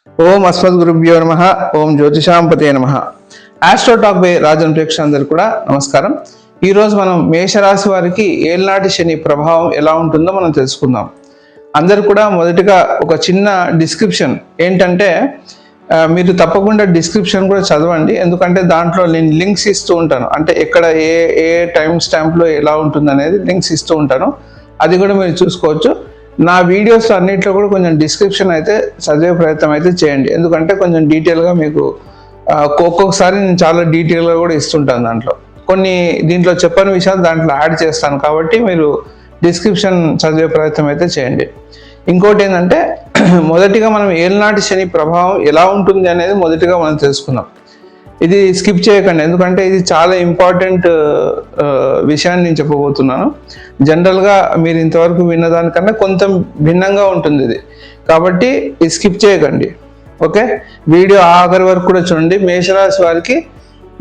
ఓం అస్మద్గురుభ్యో నమః. ఓం జ్యోతిషాంపతే నమః. ఆస్ట్రోటాక్ బై రాజన్ ప్రేక్షకులందరికీ కూడా నమస్కారం. ఈరోజు మనం మేషరాశి వారికి ఏళ్నాటి శని ప్రభావం ఎలా ఉంటుందో మనం తెలుసుకుందాం. అందరు కూడా మొదటిగా ఒక చిన్న డిస్క్రిప్షన్ ఏంటంటే, మీరు తప్పకుండా డిస్క్రిప్షన్ కూడా చదవండి. ఎందుకంటే దాంట్లో నేను లింక్స్ ఇస్తూ ఉంటాను. అంటే ఎక్కడ ఏ ఏ టైం స్టాంప్లో ఎలా ఉంటుంది అనేది లింక్స్ ఇస్తూ ఉంటాను. అది కూడా మీరు చూసుకోవచ్చు. నా వీడియోస్ అన్నింటిలో కూడా కొంచెం డిస్క్రిప్షన్ అయితే చదివే ప్రయత్నం అయితే చేయండి. ఎందుకంటే కొంచెం డీటెయిల్గా మీకు ఒక్కొక్కసారి నేను చాలా డీటెయిల్గా కూడా ఇస్తుంటాను. దాంట్లో కొన్ని దీంట్లో చెప్పని విషయాలు దాంట్లో యాడ్ చేస్తాను. కాబట్టి మీరు డిస్క్రిప్షన్ చదివే ప్రయత్నం అయితే చేయండి. ఇంకోటి ఏంటంటే, మొదటిగా మనం ఏళ్నాటి శని ప్రభావం ఎలా ఉంటుంది అనేది మొదటిగా మనం తెలుసుకుందాం. ఇది స్కిప్ చేయకండి, ఎందుకంటే ఇది చాలా ఇంపార్టెంట్ విషయాన్ని నేను చెప్పబోతున్నాను. జనరల్గా మీరు ఇంతవరకు విన్నదానికన్నా కొంచెం భిన్నంగా ఉంటుంది ఇది. కాబట్టి ఇది స్కిప్ చేయకండి. ఓకే, వీడియో ఆఖరి వరకు కూడా చూడండి. మేషరాశి వారికి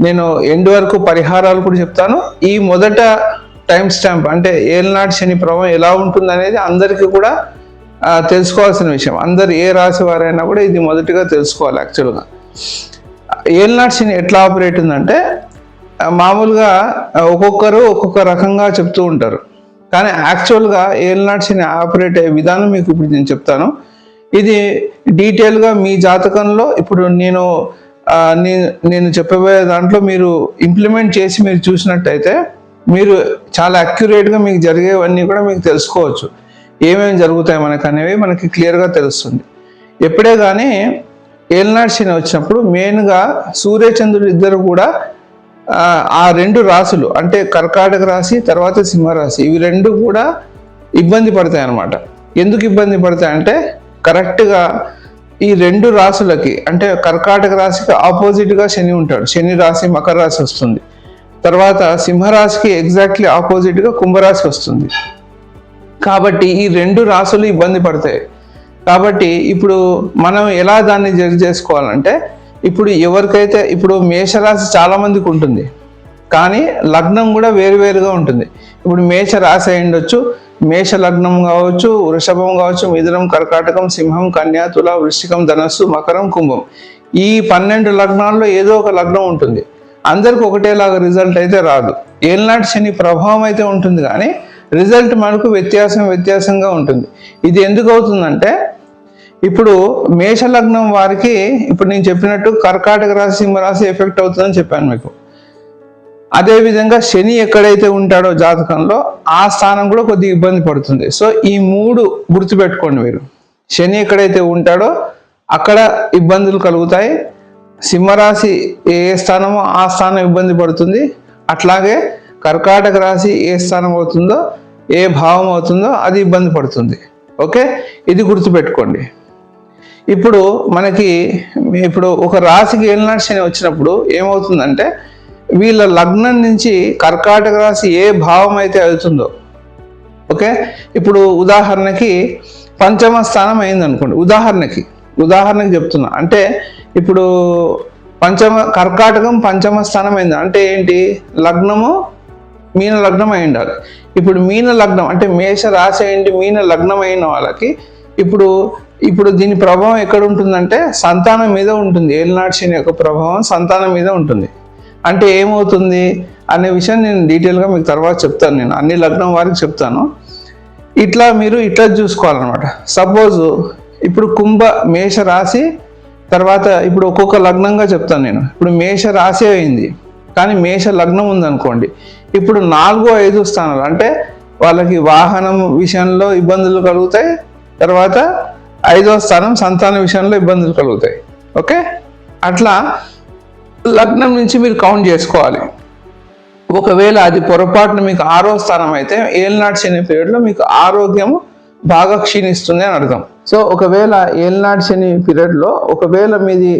నేను ఎండ్ వరకు పరిహారాలు కూడా చెప్తాను. ఈ మొదట టైం స్టాంప్ అంటే ఏళ్నాటి శని ప్రభావం ఎలా ఉంటుంది అనేది అందరికీ కూడా తెలుసుకోవాల్సిన విషయం. అందరు ఏ రాశి వారైనా కూడా ఇది మొదటిగా తెలుసుకోవాలి. యాక్చువల్గా ఏళ్నాటి శని ఎట్లా ఆపరేట్ ఉందంటే, మామూలుగా ఒక్కొక్కరు ఒక్కొక్క రకంగా చెప్తూ ఉంటారు. కానీ యాక్చువల్గా ఏళ్నాటి శని ఆపరేట్ అయ్యే విధానం మీకు ఇప్పుడు నేను చెప్తాను. ఇది డీటెయిల్గా మీ జాతకంలో ఇప్పుడు నేను చెప్పబోయే దాంట్లో మీరు ఇంప్లిమెంట్ చేసి మీరు చూసినట్టయితే మీరు చాలా అక్యురేట్గా మీకు జరిగేవన్నీ కూడా మీకు తెలుసుకోవచ్చు. ఏమేమి జరుగుతాయి మనకు అనేవి మనకి క్లియర్గా తెలుస్తుంది. ఎప్పుడే కానీ ఏళ్నాటి శని వచ్చినప్పుడు మెయిన్గా సూర్యచంద్రుడు ఇద్దరు కూడా ఆ రెండు రాశులు అంటే కర్కాటక రాశి తర్వాత సింహరాశి, ఇవి రెండు కూడా ఇబ్బంది పడతాయి అన్నమాట. ఎందుకు ఇబ్బంది పడతాయి అంటే, కరెక్ట్గా ఈ రెండు రాశులకి అంటే కర్కాటక రాశికి ఆపోజిట్గా శని ఉంటాడు. శని రాశి మకర రాశి వస్తుంది. తర్వాత సింహరాశికి ఎగ్జాక్ట్లీ ఆపోజిట్గా కుంభరాశి వస్తుంది. కాబట్టి ఈ రెండు రాశులు ఇబ్బంది పడతాయి. కాబట్టి ఇప్పుడు మనం ఎలా దాన్ని జడ్జ్ చేసుకోవాలంటే, ఇప్పుడు ఎవరికైతే ఇప్పుడు మేషరాశి చాలా మందికి ఉంటుంది, కానీ లగ్నం కూడా వేరువేరుగా ఉంటుంది. ఇప్పుడు మేష రాశి అయి ఉండొచ్చు, మేష లగ్నం కావచ్చు, వృషభం కావచ్చు, మిథునం, కర్కాటకం, సింహం, కన్యా, తుల, వృశ్చికం, ధనస్సు, మకరం, కుంభం. ఈ 12 లగ్నాల్లో ఏదో ఒక లగ్నం ఉంటుంది. అందరికి ఒకటేలాగా రిజల్ట్ అయితే రాదు. ఏళ్నాటి శని ప్రభావం అయితే ఉంటుంది, కానీ రిజల్ట్ మనకు వ్యత్యాసంగా ఉంటుంది. ఇది ఎందుకు అవుతుందంటే, ఇప్పుడు మేష లగ్నం వారికి ఇప్పుడు నేను చెప్పినట్టు కర్కాటక రాశి సింహరాశి ఎఫెక్ట్ అవుతుందని చెప్పాను మీకు. అదేవిధంగా శని ఎక్కడైతే ఉంటాడో జాతకంలో ఆ స్థానం కూడా కొద్దిగా ఇబ్బంది పడుతుంది. సో ఈ మూడు గుర్తుపెట్టుకోండి మీరు. శని ఎక్కడైతే ఉంటాడో అక్కడ ఇబ్బందులు కలుగుతాయి. సింహరాశి ఏ స్థానమో ఆ స్థానం ఇబ్బంది పడుతుంది. అట్లాగే కర్కాటక రాశి ఏ స్థానం అవుతుందో, ఏ భావం అవుతుందో అది ఇబ్బంది పడుతుంది. ఓకే, ఇది గుర్తుపెట్టుకోండి. ఇప్పుడు ఒక రాశికి ఏళ్నాటి శని వచ్చినప్పుడు ఏమవుతుందంటే, వీళ్ళ లగ్నం నుంచి కర్కాటక రాశి ఏ భావం అయితే అవుతుందో, ఓకే, ఇప్పుడు ఉదాహరణకి పంచమ స్థానం అయింది అనుకోండి. ఉదాహరణకి చెప్తున్నా. అంటే ఇప్పుడు కర్కాటకం పంచమ స్థానం అయింది అంటే ఏంటి, లగ్నము మీన లగ్నం అయి ఉండాలి. ఇప్పుడు మీన లగ్నం అంటే మేష రాశి అయింది మీన లగ్నం అయిన వాళ్ళకి ఇప్పుడు దీని ప్రభావం ఎక్కడ ఉంటుందంటే సంతానం మీద ఉంటుంది. ఏళ్నాటి శని యొక్క ప్రభావం సంతానం మీద ఉంటుంది. అంటే ఏమవుతుంది అనే విషయం నేను డీటెయిల్గా మీకు తర్వాత చెప్తాను. నేను అన్ని లగ్నం వారికి చెప్తాను. మీరు ఇట్లా చూసుకోవాలన్నమాట. సపోజ్ ఇప్పుడు మేష రాశి తర్వాత ఇప్పుడు ఒక్కొక్క లగ్నంగా చెప్తాను నేను. ఇప్పుడు మేష రాశి అయింది, కానీ మేష లగ్నం ఉందనుకోండి. ఇప్పుడు 4, 5 స్థానాలు అంటే వాళ్ళకి వాహనం విషయంలో ఇబ్బందులు కలుగుతాయి. తర్వాత 5వ స్థానం సంతాన విషయంలో ఇబ్బందులు కలుగుతాయి. ఓకే, అట్లా లగ్నం నుంచి మీరు కౌంట్ చేసుకోవాలి. ఒకవేళ అది పొరపాటున మీకు 6వ స్థానం అయితే ఏళ్నాటి శని పీరియడ్లో మీకు ఆరోగ్యము బాగా క్షీణిస్తుంది అని అర్థం. సో ఒకవేళ ఏళ్నాటి శని పీరియడ్లో ఒకవేళ మీది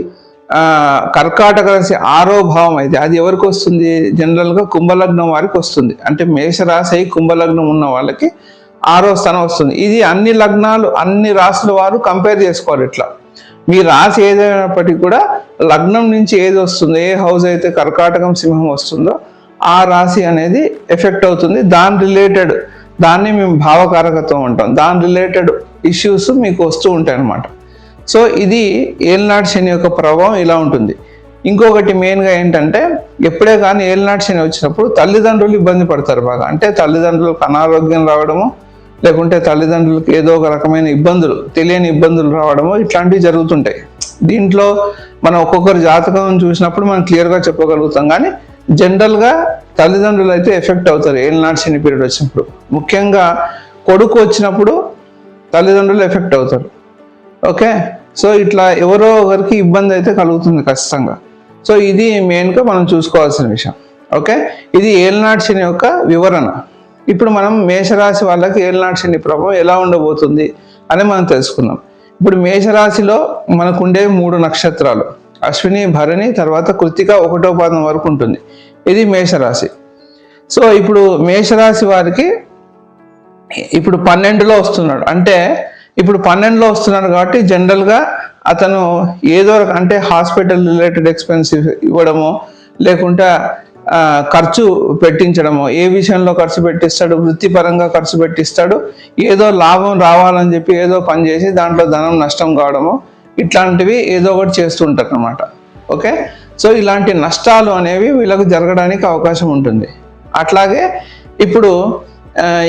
కర్కాటక రాశి 6వ భావం అయితే అది ఎవరికి వస్తుంది, జనరల్గా కుంభలగ్నం వారికి వస్తుంది. అంటే మేషరాశి అయి కుంభలగ్నం ఉన్న వాళ్ళకి 6వ స్థానం వస్తుంది. ఇది అన్ని రాశుల వారు కంపేర్ చేసుకోవాలి. ఇట్లా మీ రాశి ఏదైనప్పటికీ కూడా లగ్నం నుంచి ఏది వస్తుందో, ఏ హౌస్ అయితే కర్కాటకం సింహం వస్తుందో ఆ రాశి అనేది ఎఫెక్ట్ అవుతుంది. దాన్ని మేము భావకారకత్వం అంటాం. దాని రిలేటెడ్ ఇష్యూస్ మీకు వస్తూ ఉంటాయి అన్నమాట. సో ఇది ఏలినాటి శని యొక్క ప్రభావం ఇలా ఉంటుంది. ఇంకొకటి మెయిన్గా ఏంటంటే ఎప్పుడే కానీ ఏలినాటి శని వచ్చినప్పుడు తల్లిదండ్రులు ఇబ్బంది పడతారు బాగా. అంటే తల్లిదండ్రులకు అనారోగ్యం రావడము, లేకుంటే తల్లిదండ్రులకు ఏదో ఒక రకమైన ఇబ్బందులు, తెలియని ఇబ్బందులు రావడము, ఇట్లాంటివి జరుగుతుంటాయి. దీంట్లో మనం ఒక్కొక్కరి జాతకం చూసినప్పుడు మనం క్లియర్గా చెప్పగలుగుతాం. కానీ జనరల్గా తల్లిదండ్రులు అయితే ఎఫెక్ట్ అవుతారు ఏలినాటి శని పీరియడ్ వచ్చినప్పుడు. ముఖ్యంగా కొడుకు వచ్చినప్పుడు తల్లిదండ్రులు ఎఫెక్ట్ అవుతారు. ఓకే, సో ఇట్లా ఎవరో ఒకరికి ఇబ్బంది అయితే కలుగుతుంది ఖచ్చితంగా. సో ఇది మెయిన్గా మనం చూసుకోవాల్సిన విషయం. ఓకే, ఇది ఏలినాటి శని యొక్క వివరణ. ఇప్పుడు మనం మేషరాశి వాళ్ళకి ఏలినాటి శని ప్రభావం ఎలా ఉండబోతుంది అని మనం తెలుసుకుందాం. ఇప్పుడు మేషరాశిలో మనకు ఉండే 3 నక్షత్రాలు, అశ్విని, భరణి, తర్వాత కృత్తిక 1వ పాదం వరకు ఉంటుంది. ఇది మేషరాశి. సో ఇప్పుడు మేషరాశి వారికి ఇప్పుడు 12లో వస్తున్నాడు. అంటే ఇప్పుడు 12లో వస్తున్నాడు కాబట్టి జనరల్గా అతను ఏదో అంటే హాస్పిటల్ రిలేటెడ్ ఎక్స్పెన్సివ్ ఇవ్వడము, లేకుంటే ఖర్చు పెట్టించడము, ఏ విషయంలో ఖర్చు పెట్టిస్తాడు, వృత్తిపరంగా ఖర్చు పెట్టిస్తాడు, ఏదో లాభం రావాలని చెప్పి ఏదో పని చేసి దాంట్లో ధనం నష్టం కావడము, ఇట్లాంటివి ఏదో ఒకటి చేస్తుంటారు అన్నమాట. ఓకే, సో ఇలాంటి నష్టాలు అనేవి వీళ్ళకు జరగడానికి అవకాశం ఉంటుంది. అట్లాగే ఇప్పుడు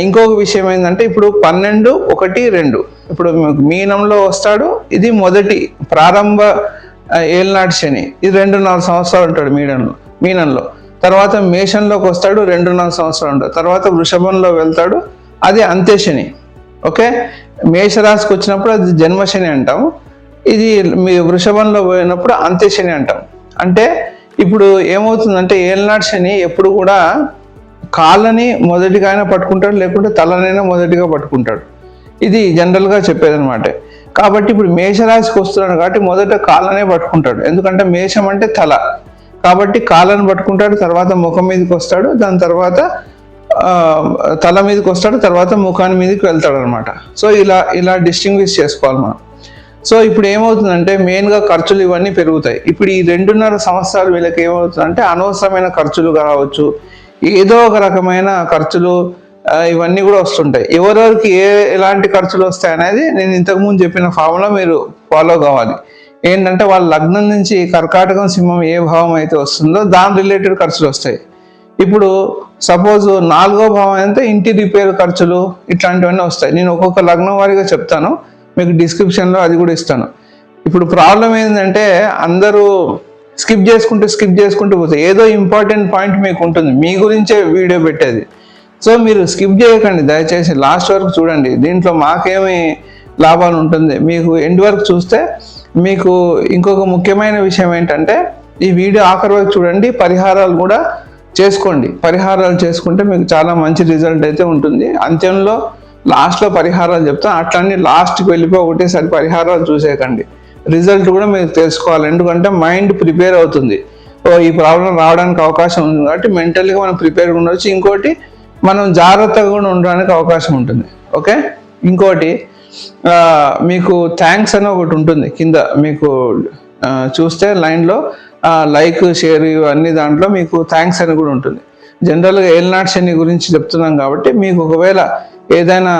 ఇంకొక విషయం ఏంటంటే ఇప్పుడు 12, 1, 2 ఇప్పుడు మీనంలో వస్తాడు. ఇది మొదటి ప్రారంభ ఏలినాటి శని. ఇది 2.5 సంవత్సరాలు ఉంటాడు మీనంలో. తర్వాత మేషంలోకి వస్తాడు, 2.5 సంవత్సరాలు ఉంటాడు. తర్వాత వృషభంలో వెళ్తాడు, అది అంత్య శని. ఓకే, మేషరాశికి వచ్చినప్పుడు అది జన్మశని అంటాము. ఇది మీ వృషభంలో పోయినప్పుడు అంత్య శని అంటాం. అంటే ఇప్పుడు ఏమవుతుందంటే ఏలినాటి శని ఎప్పుడు కూడా కాళ్ళని మొదటిగా అయినా పట్టుకుంటాడు, లేకుంటే తలనైనా మొదటిగా పట్టుకుంటాడు. ఇది జనరల్గా చెప్పేదన్నమాట. కాబట్టి ఇప్పుడు మేషరాశికి వస్తున్నాడు కాబట్టి మొదట కాళ్ళనే పట్టుకుంటాడు. ఎందుకంటే మేషం అంటే తల, కాబట్టి కాళ్ళని పట్టుకుంటాడు, తర్వాత ముఖం మీదకి వస్తాడు, దాని తర్వాత తల మీదకి వస్తాడు, తర్వాత ముఖాన్ని మీదకి వెళ్తాడు అనమాట. సో ఇలా డిస్టింగ్విష్ చేసుకోవాలి మనం. సో ఇప్పుడు ఏమవుతుందంటే మెయిన్గా ఖర్చులు ఇవన్నీ పెరుగుతాయి. ఇప్పుడు ఈ 2.5 సంవత్సరాలు వీళ్ళకి ఏమవుతుందంటే అనవసరమైన ఖర్చులు కావచ్చు, ఏదో ఒక రకమైన ఖర్చులు ఇవన్నీ కూడా వస్తుంటాయి. ఎవరెవరికి ఎలాంటి ఖర్చులు వస్తాయి అనేది నేను ఇంతకుముందు చెప్పిన ఫార్ములా మీరు ఫాలో కావాలి. ఏంటంటే వాళ్ళ లగ్నం నుంచి కర్కాటకం, సింహం ఏ భావం అయితే వస్తుందో దాని రిలేటెడ్ ఖర్చులు వస్తాయి. ఇప్పుడు సపోజ్ 4వ భావం అయితే ఇంటి రిపేర్ ఖర్చులు ఇట్లాంటివన్నీ వస్తాయి. నేను ఒక్కొక్క లగ్నం వారిగా చెప్తాను, మీకు డిస్క్రిప్షన్లో అది కూడా ఇస్తాను. ఇప్పుడు ప్రాబ్లం ఏంటంటే అందరూ స్కిప్ చేసుకుంటూ పోతాయి. ఏదో ఇంపార్టెంట్ పాయింట్ మీకు ఉంటుంది, మీ గురించే వీడియో పెట్టేది. సో మీరు స్కిప్ చేయకండి, దయచేసి లాస్ట్ వరకు చూడండి. దీంట్లో మాకేమి లాభాలు ఉంటుంది, మీకు ఎండ్ వరకు చూస్తే మీకు ఇంకొక ముఖ్యమైన విషయం ఏంటంటే ఈ వీడియో ఆఖరి వరకు చూడండి, పరిహారాలు కూడా చేసుకోండి. పరిహారాలు చేసుకుంటే మీకు చాలా మంచి రిజల్ట్ అయితే ఉంటుంది. అంత్యంలో లాస్ట్లో పరిహారాలు చెప్తాను, అట్లన్నీ లాస్ట్కి వెళ్ళిపోయి ఒకటేసారి పరిహారాలు చూసేయకండి. రిజల్ట్ కూడా మీరు తెలుసుకోవాలి, ఎందుకంటే మైండ్ ప్రిపేర్ అవుతుంది. ఈ ప్రాబ్లం రావడానికి అవకాశం ఉంది కాబట్టి మెంటల్గా మనం ప్రిపేర్గా ఉండవచ్చు. ఇంకోటి మనం జాగ్రత్తగా కూడా ఉండడానికి అవకాశం ఉంటుంది. ఓకే, ఇంకోటి మీకు థ్యాంక్స్ అని ఒకటి ఉంటుంది కింద, మీకు చూస్తే లైన్లో లైక్, షేర్ ఇవన్నీ దాంట్లో మీకు థ్యాంక్స్ అని కూడా ఉంటుంది. జనరల్గా ఏలినాటి శని గురించి చెప్తున్నాం కాబట్టి మీకు ఒకవేళ ఏదైనా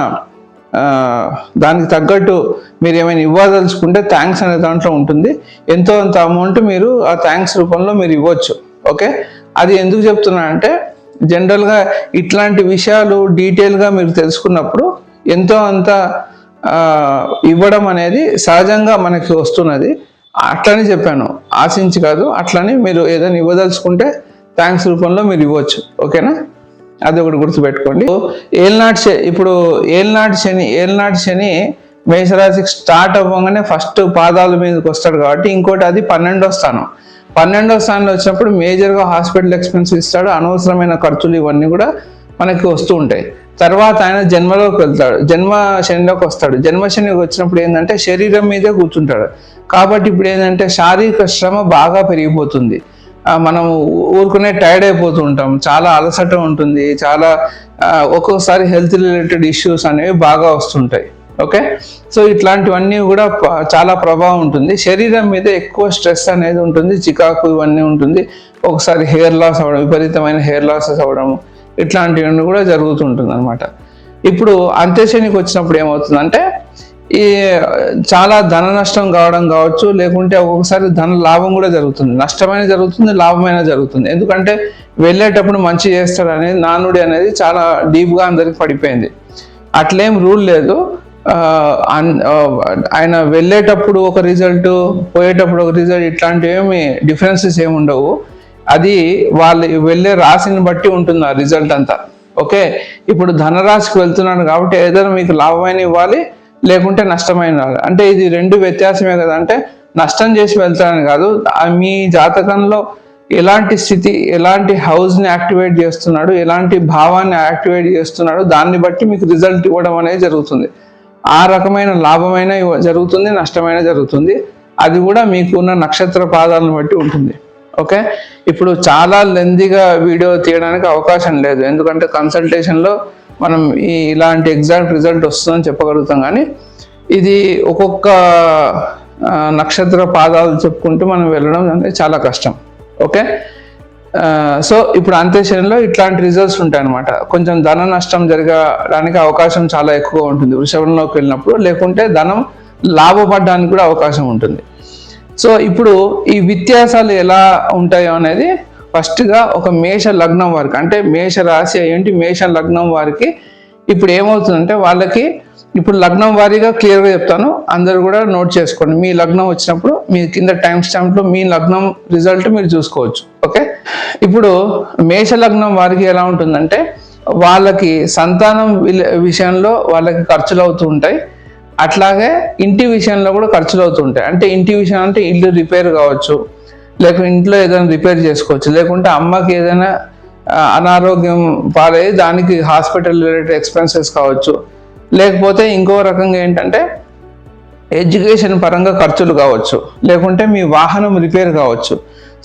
దానికి తగ్గట్టు మీరు ఏమైనా ఇవ్వదలుచుకుంటే థ్యాంక్స్ అనే దాంట్లో ఉంటుంది. ఎంతో అంత అమౌంట్ మీరు ఆ థ్యాంక్స్ రూపంలో మీరు ఇవ్వచ్చు. ఓకే, అది ఎందుకు చెప్తున్నా అంటే జనరల్గా ఇట్లాంటి విషయాలు డీటెయిల్గా మీరు తెలుసుకున్నప్పుడు ఎంతో అంత ఇవ్వడం అనేది సహజంగా మనకి వస్తున్నది. అట్లని చెప్పాను, ఆశించి కాదు. అట్లని మీరు ఏదైనా ఇవ్వదలుచుకుంటే థ్యాంక్స్ రూపంలో మీరు ఇవ్వచ్చు. ఓకేనా, అది ఒకటి గుర్తుపెట్టుకోండి. ఇప్పుడు ఏలినాటి శని మేషరాశికి స్టార్ట్ అవ్వగానే ఫస్ట్ పాదాల మీదకి వస్తాడు కాబట్టి ఇంకోటి అది 12వ స్థానం. 12వ స్థానంలో వచ్చినప్పుడు మేజర్గా హాస్పిటల్ ఎక్స్పెన్స్ ఇస్తాడు, అనవసరమైన ఖర్చులు ఇవన్నీ కూడా మనకి వస్తూ ఉంటాయి. తర్వాత ఆయన జన్మలోకి వెళ్తాడు, జన్మ శనిలోకి వస్తాడు. జన్మ శనికి వచ్చినప్పుడు ఏంటంటే శరీరం మీదే కూర్చుంటాడు కాబట్టి ఇప్పుడు ఏంటంటే శారీరక శ్రమ బాగా పెరిగిపోతుంది. మనం ఊరుకునే టైర్డ్ అయిపోతూ ఉంటాం, చాలా అలసట ఉంటుంది, చాలా ఒక్కొక్కసారి హెల్త్ రిలేటెడ్ ఇష్యూస్ అనేవి బాగా వస్తుంటాయి. ఓకే, సో ఇట్లాంటివన్నీ కూడా చాలా ప్రభావం ఉంటుంది. శరీరం మీద ఎక్కువ స్ట్రెస్ అనేది ఉంటుంది, చికాకు ఇవన్నీ ఉంటుంది. ఒకసారి హెయిర్ లాస్ అవ్వడం, విపరీతమైన హెయిర్ లాసెస్ అవ్వడము, ఇట్లాంటివన్నీ కూడా జరుగుతుంటుంది అనమాట. ఇప్పుడు అంత్యశనికి వచ్చినప్పుడు ఏమవుతుందంటే ఈ చాలా ధన నష్టం కావడం కావచ్చు, లేకుంటే ఒక్కొక్కసారి ధన లాభం కూడా జరుగుతుంది. నష్టమైన జరుగుతుంది, లాభమైన జరుగుతుంది. ఎందుకంటే వెళ్ళేటప్పుడు మంచి చేస్తాడు అనేది నానుడి అనేది చాలా డీప్గా అందరికి పడిపోయింది. అట్లేం రూల్ లేదు. ఆయన వెళ్ళేటప్పుడు ఒక రిజల్ట్, పోయేటప్పుడు ఒక రిజల్ట్, ఇట్లాంటివి ఏమి డిఫరెన్సెస్ ఏమి ఉండవు. అది వాళ్ళు వెళ్ళే రాశిని బట్టి ఉంటుంది ఆ రిజల్ట్ అంతా. ఓకే, ఇప్పుడు ధనరాశికి వెళ్తున్నాడు కాబట్టి ఏదైనా మీకు లాభమైన ఇవ్వాలి, లేకుంటే నష్టమైన ఇవ్వాలి. అంటే ఇది రెండు వ్యత్యాసమే కదా. అంటే నష్టం చేసి వెళ్తాడని కాదు, మీ జాతకంలో ఎలాంటి స్థితి, ఎలాంటి హౌస్ని యాక్టివేట్ చేస్తున్నాడు, ఎలాంటి భావాన్ని యాక్టివేట్ చేస్తున్నాడు, దాన్ని బట్టి మీకు రిజల్ట్ ఇవ్వడం అనేది జరుగుతుంది. ఆ రకమైన లాభమైన జరుగుతుంది, నష్టమైన జరుగుతుంది. అది కూడా మీకు ఉన్న నక్షత్ర పాదాలను బట్టి ఉంటుంది. ఓకే, ఇప్పుడు చాలా లెంతీగా వీడియో తీయడానికి అవకాశం లేదు, ఎందుకంటే కన్సల్టేషన్లో మనం ఇలాంటి ఎగ్జాక్ట్ రిజల్ట్ వస్తుందని చెప్పగలుగుతాం. కానీ ఇది ఒక్కొక్క నక్షత్ర పాదాలు చెప్పుకుంటూ మనం వెళ్ళడం అనేది చాలా కష్టం. ఓకే, సో ఇప్పుడు అంత్యశనిలో ఇట్లాంటి రిజల్ట్స్ ఉంటాయి అన్నమాట. కొంచెం ధన నష్టం జరగడానికి అవకాశం చాలా ఎక్కువ ఉంటుంది వృషభంలోకి వెళ్ళినప్పుడు, లేకుంటే ధనం లాభపడడానికి కూడా అవకాశం ఉంటుంది. సో ఇప్పుడు ఈ వ్యత్యాసాలు ఎలా ఉంటాయో అనేది ఫస్ట్గా ఒక మేష లగ్నం వారికి, అంటే మేష రాశి ఏంటి, మేష లగ్నం వారికి ఇప్పుడు ఏమవుతుందంటే వాళ్ళకి ఇప్పుడు లగ్నం వారీగా క్లియర్గా చెప్తాను, అందరూ కూడా నోట్ చేసుకోండి. మీ లగ్నం వచ్చినప్పుడు మీ కింద టైం స్టాంప్లో మీ లగ్నం రిజల్ట్ మీరు చూసుకోవచ్చు. ఓకే, ఇప్పుడు మేష లగ్నం వారికి ఎలా ఉంటుందంటే వాళ్ళకి సంతానం విషయంలో వాళ్ళకి ఖర్చులు అవుతూ ఉంటాయి. అట్లాగే ఇంటి విషయంలో కూడా ఖర్చులు అవుతూ ఉంటాయి. అంటే ఇంటి విషయం అంటే ఇల్లు రిపేర్ కావచ్చు, లేకుంటే ఇంట్లో ఏదైనా రిపేర్ చేసుకోవచ్చు, లేకుంటే అమ్మకి ఏదైనా అనారోగ్యం పాలయ్యి దానికి హాస్పిటల్ రిలేటెడ్ ఎక్స్పెన్సెస్ కావచ్చు, లేకపోతే ఇంకో రకంగా ఏంటంటే ఎడ్యుకేషన్ పరంగా ఖర్చులు కావచ్చు, లేకుంటే మీ వాహనం రిపేర్ కావచ్చు.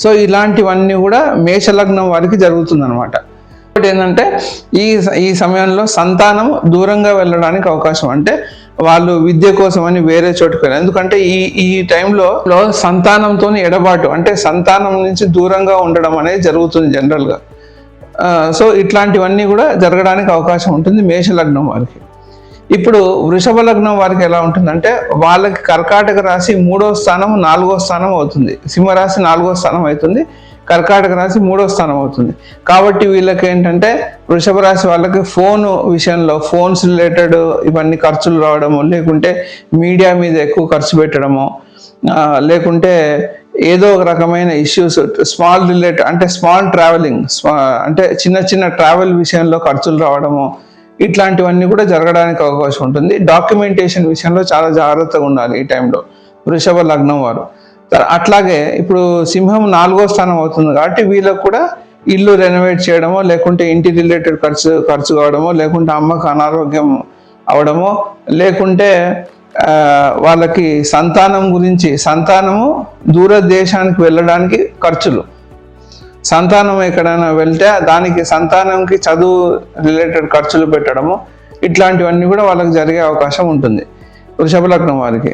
సో ఇలాంటివన్నీ కూడా మేషలగ్నం వారికి జరుగుతుందన్నమాట. ఒకటి ఏంటంటే ఈ సమయంలో సంతానం దూరంగా వెళ్ళడానికి అవకాశం, అంటే వాళ్ళు విద్య కోసం అని వేరే చోటుకు వెళ్ళారు. ఎందుకంటే ఈ టైంలో సంతానంతో ఎడబాటు, అంటే సంతానం నుంచి దూరంగా ఉండడం అనేది జరుగుతుంది జనరల్గా. సో ఇట్లాంటివన్నీ కూడా జరగడానికి అవకాశం ఉంటుంది మేషలగ్నం వారికి. ఇప్పుడు వృషభ లగ్నం వారికి ఎలా ఉంటుందంటే వాళ్ళకి కర్కాటక రాశి 3వ స్థానం 4వ స్థానం అవుతుంది, సింహరాశి 4వ స్థానం అవుతుంది, కర్కాటక రాశి 3వ స్థానం అవుతుంది. కాబట్టి వీళ్ళకి ఏంటంటే వృషభ రాశి వాళ్ళకి ఫోన్ విషయంలో ఫోన్స్ రిలేటెడ్ ఇవన్నీ ఖర్చులు రావడము, లేకుంటే మీడియా మీద ఎక్కువ ఖర్చు పెట్టడము, లేకుంటే ఏదో ఒక రకమైన ఇష్యూస్ స్మాల్ రిలేటెడ్, అంటే స్మాల్ ట్రావెలింగ్, అంటే చిన్న చిన్న ట్రావెల్ విషయంలో ఖర్చులు రావడము, ఇట్లాంటివన్నీ కూడా జరగడానికి అవకాశం ఉంటుంది. డాక్యుమెంటేషన్ విషయంలో చాలా జాగ్రత్తగా ఉండాలి ఈ టైంలో వృషభ లగ్నం వారు. అట్లాగే ఇప్పుడు సింహం 4వ స్థానం అవుతుంది కాబట్టి వీళ్ళకు కూడా ఇల్లు రెనోవేట్ చేయడమో, లేకుంటే ఇంటి రిలేటెడ్ ఖర్చు కావడమో, లేకుంటే అమ్మకు అనారోగ్యం అవడమో, లేకుంటే వాళ్ళకి సంతానం గురించి, సంతానము దూరదేశానికి వెళ్ళడానికి ఖర్చులు, సంతానం ఎక్కడైనా వెళ్తే దానికి సంతానంకి చదువు రిలేటెడ్ ఖర్చులు పెట్టడము, ఇట్లాంటివన్నీ కూడా వాళ్ళకి జరిగే అవకాశం ఉంటుంది వృషభ లగ్నం వారికి.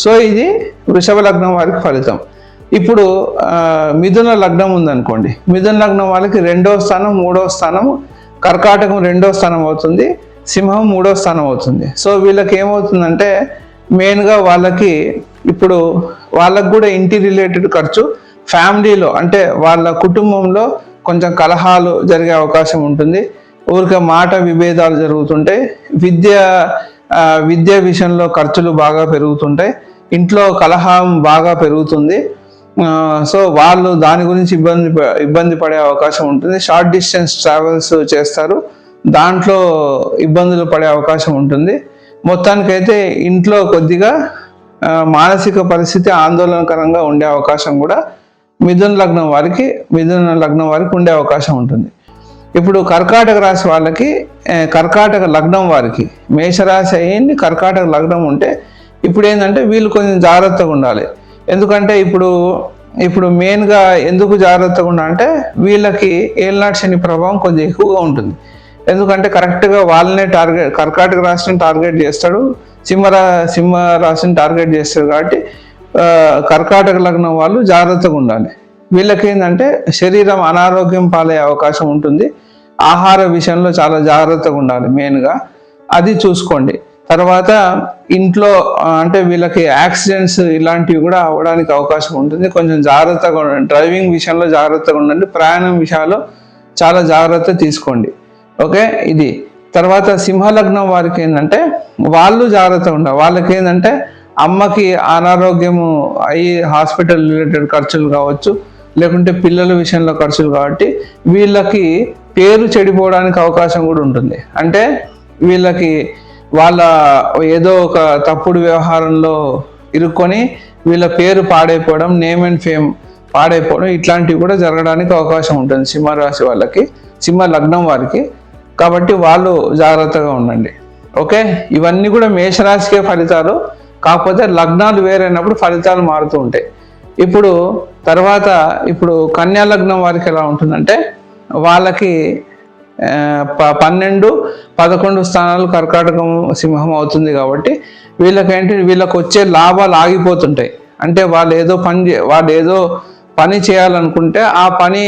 సో ఇది వృషభ లగ్నం వారికి ఫలితం. ఇప్పుడు మిథున లగ్నం ఉందనుకోండి, మిథున లగ్నం వాళ్ళకి 2వ స్థానం 3వ స్థానం, కర్కాటకం 2వ స్థానం అవుతుంది, సింహం 3వ స్థానం అవుతుంది. సో వీళ్ళకి ఏమవుతుందంటే మెయిన్గా వాళ్ళకి ఇప్పుడు వాళ్ళకు కూడా ఇంటి రిలేటెడ్ ఖర్చు, ఫ్యామిలీలో అంటే వాళ్ళ కుటుంబంలో కొంచెం కలహాలు జరిగే అవకాశం ఉంటుంది, ఊరికే మాట విభేదాలు జరుగుతుంటాయి, విద్య విషయంలో ఖర్చులు బాగా పెరుగుతుంటాయి, ఇంట్లో కలహం బాగా పెరుగుతుంది. సో వాళ్ళు దాని గురించి ఇబ్బంది పడే అవకాశం ఉంటుంది. షార్ట్ డిస్టెన్స్ ట్రావెల్స్ చేస్తారు, దాంట్లో ఇబ్బందులు పడే అవకాశం ఉంటుంది. మొత్తానికైతే ఇంట్లో కొద్దిగా మానసిక పరిస్థితి ఆందోళనకరంగా ఉండే అవకాశం కూడా మిథున లగ్నం వారికి ఉండే అవకాశం ఉంటుంది. ఇప్పుడు కర్కాటక రాశి వాళ్ళకి, కర్కాటక లగ్నం వారికి మేషరాశి అయ్యింది, కర్కాటక లగ్నం ఉంటే ఇప్పుడు ఏంటంటే వీళ్ళు కొంచెం జాగ్రత్తగా ఉండాలి. ఎందుకంటే ఇప్పుడు మెయిన్గా ఎందుకు జాగ్రత్తగా ఉండాలంటే వీళ్ళకి ఏళ్ళనాటి శని ప్రభావం కొంచెం ఎక్కువగా ఉంటుంది. ఎందుకంటే కరెక్ట్గా వాళ్ళనే కర్కాటక రాశిని టార్గెట్ చేస్తాడు, సింహ రాశిని టార్గెట్ చేస్తాడు. కాబట్టి కర్కాటక లగ్నం వాళ్ళు జాగ్రత్తగా ఉండాలి. వీళ్ళకి ఏంటంటే శరీరం అనారోగ్యం పాలయ్యే అవకాశం ఉంటుంది. ఆహార విషయంలో చాలా జాగ్రత్తగా ఉండాలి, మెయిన్గా అది చూసుకోండి. తర్వాత ఇంట్లో అంటే వీళ్ళకి యాక్సిడెంట్స్ ఇలాంటివి కూడా అవ్వడానికి అవకాశం ఉంటుంది. కొంచెం జాగ్రత్తగా ఉండండి, డ్రైవింగ్ విషయంలో జాగ్రత్తగా ఉండండి, ప్రయాణం విషయాల్లో చాలా జాగ్రత్త తీసుకోండి. ఓకే, ఇది. తర్వాత సింహలగ్నం వారికి ఏంటంటే వాళ్ళు జాగ్రత్తగా ఉండాలి. వాళ్ళకి ఏంటంటే అమ్మకి అనారోగ్యము అయ్యి హాస్పిటల్ రిలేటెడ్ ఖర్చులు కావచ్చు, లేకుంటే పిల్లల విషయంలో ఖర్చులు, కాబట్టి వీళ్ళకి పేరు చెడిపోవడానికి అవకాశం కూడా ఉంటుంది. అంటే వీళ్ళకి వాళ్ళ ఏదో ఒక తప్పుడు వ్యవహారంలో ఇరుక్కొని వీళ్ళ పేరు పాడైపోవడం, నేమ్ అండ్ ఫేమ్ పాడైపోవడం, ఇట్లాంటివి కూడా జరగడానికి అవకాశం ఉంటుంది సింహరాశి వాళ్ళకి, సింహ లగ్నం వారికి. కాబట్టి వాళ్ళు జాగ్రత్తగా ఉండండి. ఓకే, ఇవన్నీ కూడా మేషరాశికే ఫలితాలు, కాకపోతే లగ్నాలు వేరైనప్పుడు ఫలితాలు మారుతూ ఉంటాయి. ఇప్పుడు తర్వాత కన్యా లగ్నం వారికి ఎలా ఉంటుందంటే వాళ్ళకి 12, 11 స్థానాలు కర్కాటకం, సింహం అవుతుంది. కాబట్టి వీళ్ళకి వచ్చే లాభాలు ఆగిపోతుంటాయి. అంటే వాళ్ళు ఏదో పని చేయాలనుకుంటే ఆ పని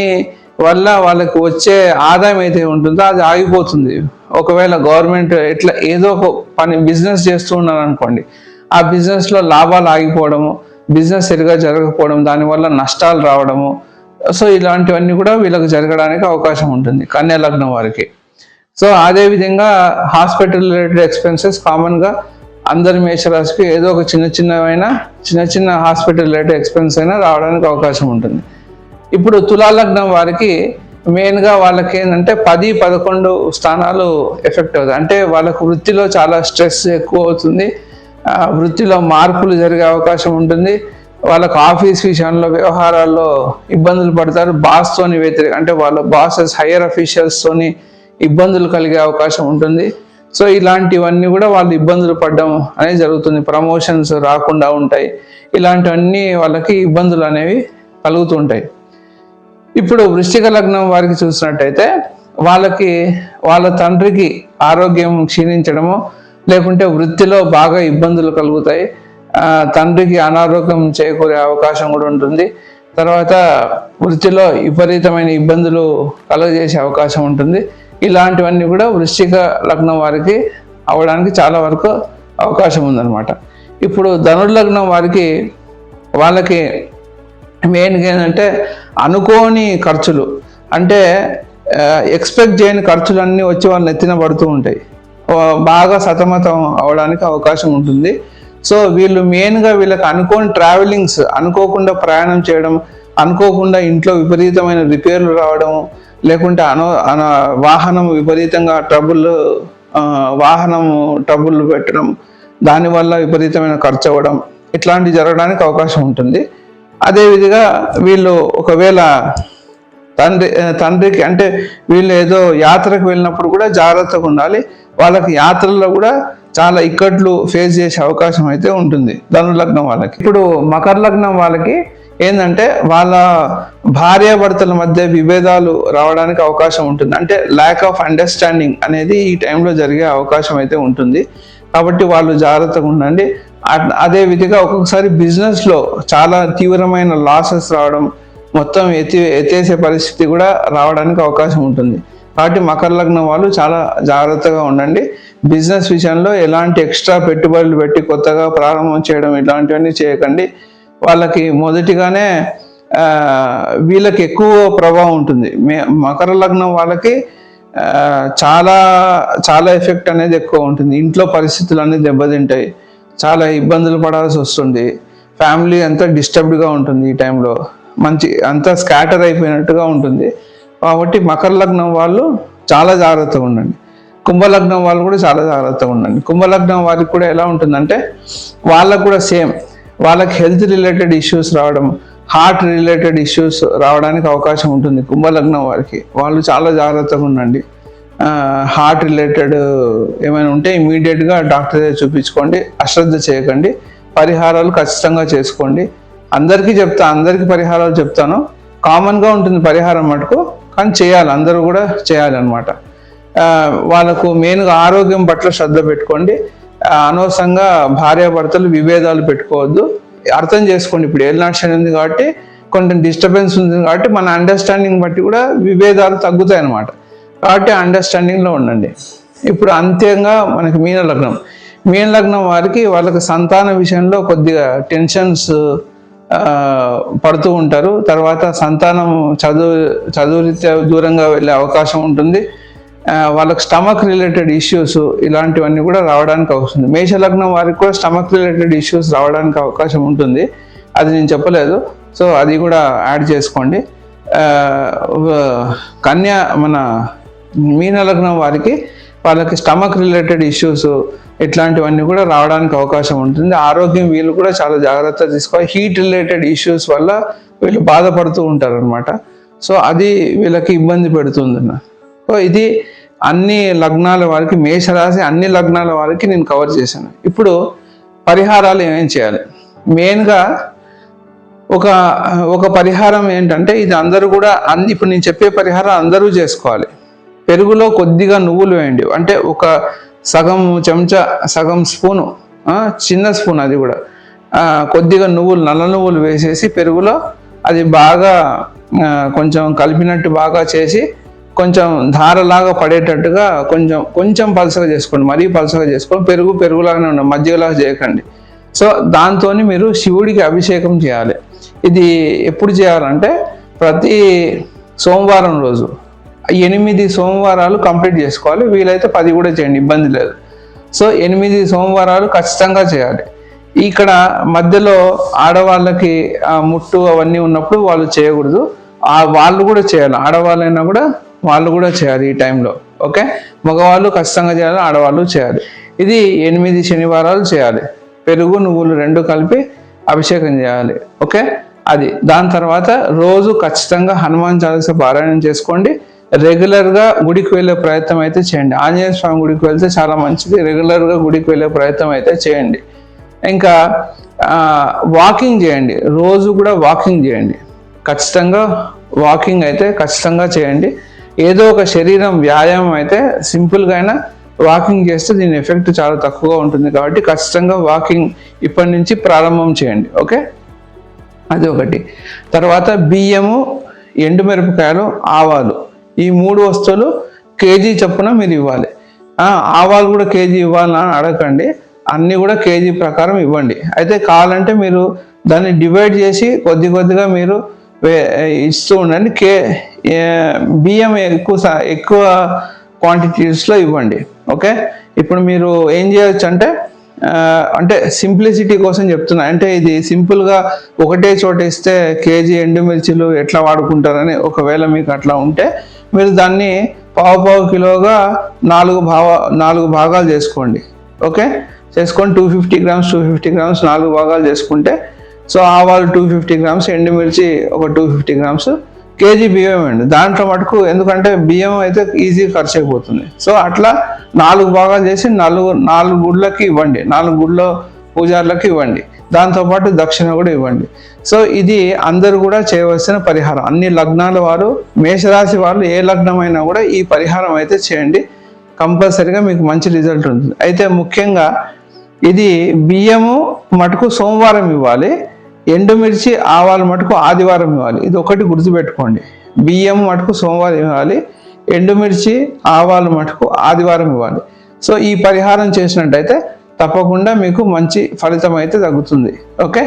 వల్ల వాళ్ళకి వచ్చే ఆదాయం అయితే ఉంటుందో అది ఆగిపోతుంది. ఒకవేళ గవర్నమెంట్ ఏదో ఒక బిజినెస్ చేస్తూ ఉన్నారు అనుకోండి, ఆ బిజినెస్లో లాభాలు ఆగిపోవడము, బిజినెస్ సరిగా జరగకపోవడం, దానివల్ల నష్టాలు రావడము, సో ఇలాంటివన్నీ కూడా వీళ్ళకి జరగడానికి అవకాశం ఉంటుంది కన్యా లగ్నం వారికి. సో అదేవిధంగా హాస్పిటల్ రిలేటెడ్ ఎక్స్పెన్సెస్ కామన్గా అందరి మేషరాశికి ఏదో ఒక చిన్న హాస్పిటల్ రిలేటెడ్ ఎక్స్పెన్స్ అయినా రావడానికి అవకాశం ఉంటుంది. ఇప్పుడు తులా లగ్నం వారికి మెయిన్గా వాళ్ళకి ఏంటంటే 10, 11 స్థానాలు ఎఫెక్ట్ అవుతాయి. అంటే వాళ్ళకు వృత్తిలో చాలా స్ట్రెస్ ఎక్కువ అవుతుంది, వృత్తిలో మార్పులు జరిగే అవకాశం ఉంటుంది. వాళ్ళకు ఆఫీస్ విషయంలో వ్యవహారాల్లో ఇబ్బందులు పడతారు, బాస్తోని అంటే వాళ్ళ బాసెస్ హయ్యర్ అఫీషియల్స్తోని ఇబ్బందులు కలిగే అవకాశం ఉంటుంది. సో ఇలాంటివన్నీ కూడా వాళ్ళు ఇబ్బందులు పడడం అనేది జరుగుతుంది, ప్రమోషన్స్ రాకుండా ఉంటాయి, ఇలాంటివన్నీ వాళ్ళకి ఇబ్బందులు అనేవి కలుగుతుంటాయి. ఇప్పుడు వృశ్చిక లగ్నం వారికి చూసినట్టయితే వాళ్ళ తండ్రికి ఆరోగ్యం క్షీణించడము, లేకుంటే వృత్తిలో బాగా ఇబ్బందులు కలుగుతాయి, తండ్రికి అనారోగ్యం చేకూరే అవకాశం కూడా ఉంటుంది. తర్వాత వృత్తిలో విపరీతమైన ఇబ్బందులు కలుగజేసే అవకాశం ఉంటుంది. ఇలాంటివన్నీ కూడా వృశ్చిక లగ్నం వారికి అవడానికి చాలా వరకు అవకాశం ఉందన్నమాట. ఇప్పుడు ధనుర్లగ్నం వాళ్ళకి మెయిన్గా ఏంటంటే అనుకోని ఖర్చులు, అంటే ఎక్స్పెక్ట్ చేయని ఖర్చులన్నీ వచ్చి వాళ్ళు ఎత్తిన పడుతూ ఉంటాయి, బాగా సతమతం అవడానికి అవకాశం ఉంటుంది. సో వీళ్ళకి అనుకోని ట్రావెలింగ్స్, అనుకోకుండా ప్రయాణం చేయడం, అనుకోకుండా ఇంట్లో విపరీతమైన రిపేర్లు రావడం, లేకుంటే వాహనం విపరీతంగా ట్రబుల్ పెట్టడం, దానివల్ల విపరీతమైన ఖర్చు అవ్వడం, ఇట్లాంటివి జరగడానికి అవకాశం ఉంటుంది. అదేవిధంగా వీళ్ళు ఒకవేళ తండ్రికి అంటే వీళ్ళు ఏదో యాత్రకు వెళ్ళినప్పుడు కూడా జాగ్రత్తగా ఉండాలి. వాళ్ళకి యాత్రల్లో కూడా చాలా ఇక్కట్లు ఫేస్ చేసే అవకాశం అయితే ఉంటుంది ధనుర్లగ్నం వాళ్ళకి. ఇప్పుడు మకర లగ్నం వాళ్ళకి ఏంటంటే వాళ్ళ భార్యాభర్తల మధ్య విభేదాలు రావడానికి అవకాశం ఉంటుంది. అంటే ల్యాక్ ఆఫ్ అండర్స్టాండింగ్ అనేది ఈ టైంలో జరిగే అవకాశం అయితే ఉంటుంది. కాబట్టి వాళ్ళు జాగ్రత్తగా ఉండండి. అదే విధంగా ఒక్కొక్కసారి బిజినెస్లో చాలా తీవ్రమైన లాసెస్ రావడం, మొత్తం ఎత్తేసే పరిస్థితి కూడా రావడానికి అవకాశం ఉంటుంది. కాబట్టి మకర లగ్నం వాళ్ళు చాలా జాగ్రత్తగా ఉండండి. బిజినెస్ విషయంలో ఎలాంటి ఎక్స్ట్రా పెట్టుబడులు పెట్టి కొత్తగా ప్రారంభం చేయడం ఇలాంటివన్నీ చేయకండి. వాళ్ళకి మొదటిగానే వీళ్ళకి ఎక్కువ ప్రభావం ఉంటుంది. మకర లగ్నం వాళ్ళకి చాలా చాలా ఎఫెక్ట్ అనేది ఎక్కువ ఉంటుంది. ఇంట్లో పరిస్థితులు అనేది దెబ్బతింటాయి, చాలా ఇబ్బందులు పడాల్సి వస్తుంది, ఫ్యామిలీ అంతా డిస్టర్బ్డ్గా ఉంటుంది, ఈ టైంలో అంతా స్కాటర్ అయిపోయినట్టుగా ఉంటుంది. కాబట్టి మకర లగ్నం వాళ్ళు చాలా జాగ్రత్తగా ఉండండి. కుంభలగ్నం వాళ్ళు కూడా చాలా జాగ్రత్తగా ఉండండి. కుంభలగ్నం వారికి కూడా ఎలా ఉంటుందంటే వాళ్ళకు కూడా సేమ్, వాళ్ళకి హెల్త్ రిలేటెడ్ ఇష్యూస్ రావడం, హార్ట్ రిలేటెడ్ ఇష్యూస్ రావడానికి అవకాశం ఉంటుంది కుంభలగ్నం వారికి. వాళ్ళు చాలా జాగ్రత్తగా ఉండండి. హార్ట్ రిలేటెడ్ ఏమైనా ఉంటే ఇమీడియట్గా డాక్టర్ దగ్గర చూపించుకోండి, అశ్రద్ధ చేయకండి, పరిహారాలు ఖచ్చితంగా చేసుకోండి. అందరికీ పరిహారాలు చెప్తాను, కామన్గా ఉంటుంది పరిహారం మటుకు, కానీ చేయాలి, అందరూ కూడా చేయాలన్నమాట. వాళ్ళకు మెయిన్గా ఆరోగ్యం పట్ల శ్రద్ధ పెట్టుకోండి. అనవసరంగా భార్యాభర్తలు విభేదాలు పెట్టుకోవద్దు. అర్థం చేసుకోండి, ఇప్పుడు ఏలినాటి శని ఉంది కాబట్టి కొంచెం డిస్టర్బెన్స్ ఉంది కాబట్టి మన అండర్స్టాండింగ్ బట్టి కూడా విభేదాలు తగ్గుతాయి అన్నమాట. కాబట్టి అండర్స్టాండింగ్లో ఉండండి. ఇప్పుడు అంత్యంగా మనకి మీన లగ్నం. మీన లగ్నం వారికి వాళ్ళకి సంతాన విషయంలో కొద్దిగా టెన్షన్స్ పడుతూ ఉంటారు. తర్వాత సంతానం చదువురీత్యా దూరంగా వెళ్ళే అవకాశం ఉంటుంది. వాళ్ళకి స్టమక్ రిలేటెడ్ ఇష్యూస్ ఇలాంటివన్నీ కూడా రావడానికి వస్తుంది. మేష లగ్నం వారికి కూడా స్టమక్ రిలేటెడ్ ఇష్యూస్ రావడానికి అవకాశం ఉంటుంది. అది నేను చెప్పలేదు, సో అది కూడా యాడ్ చేసుకోండి. మన మీన లగ్నం వారికి వాళ్ళకి స్టమక్ రిలేటెడ్ ఇష్యూస్ ఇట్లాంటివన్నీ కూడా రావడానికి అవకాశం ఉంటుంది. ఆరోగ్యం వీళ్ళు కూడా చాలా జాగ్రత్త తీసుకోవాలి. హీట్ రిలేటెడ్ ఇష్యూస్ వల్ల వీళ్ళు బాధపడుతూ ఉంటారు అనమాట. సో అది వీళ్ళకి ఇబ్బంది పెడుతుంది. సో ఇది అన్ని లగ్నాల వారికి, మేషరాశి అన్ని లగ్నాల వారికి నేను కవర్ చేశాను. ఇప్పుడు పరిహారాలు ఏమేం చేయాలి? మెయిన్గా ఒక పరిహారం ఏంటంటే, ఇది అందరూ కూడా ఇప్పుడు నేను చెప్పే పరిహారం అందరూ చేసుకోవాలి. పెరుగులో కొద్దిగా నువ్వులు వేయండి, అంటే ఒక సగం చెంచా, సగం స్పూను, చిన్న స్పూన్ అది కూడా, కొద్దిగా నువ్వులు, నల్ల నువ్వులు వేసేసి పెరుగులో అది బాగా కొంచెం కలిపినట్టు బాగా చేసి కొంచెం ధారలాగా పడేటట్టుగా కొంచెం పలసగా చేసుకోండి. మరీ పలసగా చేసుకోండి. పెరుగులాగానే ఉండండి, మజ్జిగలాగా చేయకండి. సో దాంతో మీరు శివుడికి అభిషేకం చేయాలి. ఇది ఎప్పుడు చేయాలంటే ప్రతి సోమవారం రోజు 8 సోమవారాలు కంప్లీట్ చేసుకోవాలి. వీలైతే 10 కూడా చేయండి, ఇబ్బంది లేదు. సో 8 సోమవారాలు ఖచ్చితంగా చేయాలి. ఇక్కడ మధ్యలో ఆడవాళ్ళకి ముట్టు అవన్నీ ఉన్నప్పుడు వాళ్ళు చేయకూడదు. వాళ్ళు కూడా చేయాలి, ఆడవాళ్ళైనా కూడా వాళ్ళు కూడా చేయాలి ఈ టైంలో. ఓకే, మగవాళ్ళు ఖచ్చితంగా చేయాలి, ఆడవాళ్ళు చేయాలి. ఇది 8 శనివారాలు చేయాలి. పెరుగు నువ్వులు 2 కలిపి అభిషేకం చేయాలి. ఓకే, అది. దాని తర్వాత రోజు ఖచ్చితంగా హనుమాన్ చాలీసా పారాయణం చేసుకోండి. రెగ్యులర్గా గుడికి వెళ్ళే ప్రయత్నం అయితే చేయండి. ఆంజనేయ స్వామి గుడికి వెళ్తే చాలా మంచిది. రెగ్యులర్గా గుడికి వెళ్ళే ప్రయత్నం అయితే చేయండి. ఇంకా వాకింగ్ చేయండి, రోజు కూడా వాకింగ్ చేయండి. ఖచ్చితంగా వాకింగ్ అయితే ఖచ్చితంగా చేయండి. ఏదో ఒక శరీరం వ్యాయామం అయితే సింపుల్గా అయినా వాకింగ్ చేస్తే దీని ఎఫెక్ట్ చాలా తక్కువగా ఉంటుంది. కాబట్టి ఖచ్చితంగా వాకింగ్ ఇప్పటి నుంచి ప్రారంభం చేయండి. ఓకే, అది ఒకటి. తర్వాత బియ్యము, ఎండుమిరపకాయలు, ఆవాలు, ఈ 3 వస్తువులు కేజీ చొప్పున మీరు ఇవ్వాలి. ఆవాలు కూడా కేజీ ఇవ్వాలని అడగండి, అన్నీ కూడా కేజీ ప్రకారం ఇవ్వండి. అయితే కావాలంటే మీరు దాన్ని డివైడ్ చేసి కొద్దిగా మీరు ఇస్తూ ఉండండి. బియ్యం ఎక్కువ క్వాంటిటీస్లో ఇవ్వండి. ఓకే, ఇప్పుడు మీరు ఏం చేయొచ్చు అంటే సింప్లిసిటీ కోసం చెప్తున్నా. అంటే ఇది సింపుల్గా ఒకటే చోట ఇస్తే కేజీ ఎండుమిర్చిలు ఎట్లా వాడుకుంటారని ఒకవేళ మీకు అట్లా ఉంటే మీరు దాన్ని పావు కిలోగా 4 భాగాలు చేసుకోండి. ఓకే, చేసుకొని 250 గ్రామ్స్ 4 భాగాలు చేసుకుంటే, సో ఆవాలు 250 గ్రామ్స్, ఎండుమిర్చి ఒక 250 గ్రామ్స్, కేజీ బియ్యం అండి. దాంట్లో మటుకు ఎందుకంటే బియ్యం అయితే ఈజీగా ఖర్చు అయిపోతుంది. సో అట్లా 4 భాగాలు చేసి 4 గుడ్లకి ఇవ్వండి, 4 గుడ్ల పూజార్లకి ఇవ్వండి. దాంతోపాటు దక్షిణ కూడా ఇవ్వండి. సో ఇది అందరూ కూడా చేయవలసిన పరిహారం. అన్ని లగ్నాల వారు, మేషరాశి వాళ్ళు ఏ లగ్నమైనా కూడా ఈ పరిహారం అయితే చేయండి. కంపల్సరీగా మీకు మంచి రిజల్ట్ ఉంటుంది. అయితే ముఖ్యంగా ఇది బియ్యము మటుకు సోమవారం ఇవ్వాలి, ఎండుమిర్చి ఆవాలు మటుకు ఆదివారం ఇవ్వాలి. ఇది ఒకటి గుర్తుపెట్టుకోండి. బియ్యం మటుకు సోమవారం ఇవ్వాలి, ఎండుమిర్చి ఆవాలు మటుకు ఆదివారం ఇవ్వాలి. సో ఈ పరిహారం చేసినట్టయితే తప్పకుండా మీకు మంచి ఫలితం అయితే తగ్గుతుంది. ఓకే,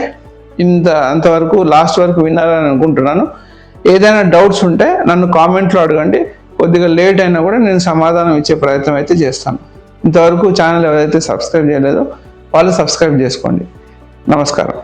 అంతవరకు లాస్ట్ వరకు విన్నారని అనుకుంటున్నాను. ఏదైనా డౌట్స్ ఉంటే నన్ను కామెంట్లో అడగండి. కొద్దిగా లేట్ అయినా కూడా నేను సమాధానం ఇచ్చే ప్రయత్నం అయితే చేస్తాను. ఇంతవరకు ఛానల్ ఎవరైతే సబ్స్క్రైబ్ చేయలేదో వాళ్ళు సబ్స్క్రైబ్ చేసుకోండి. నమస్కారం.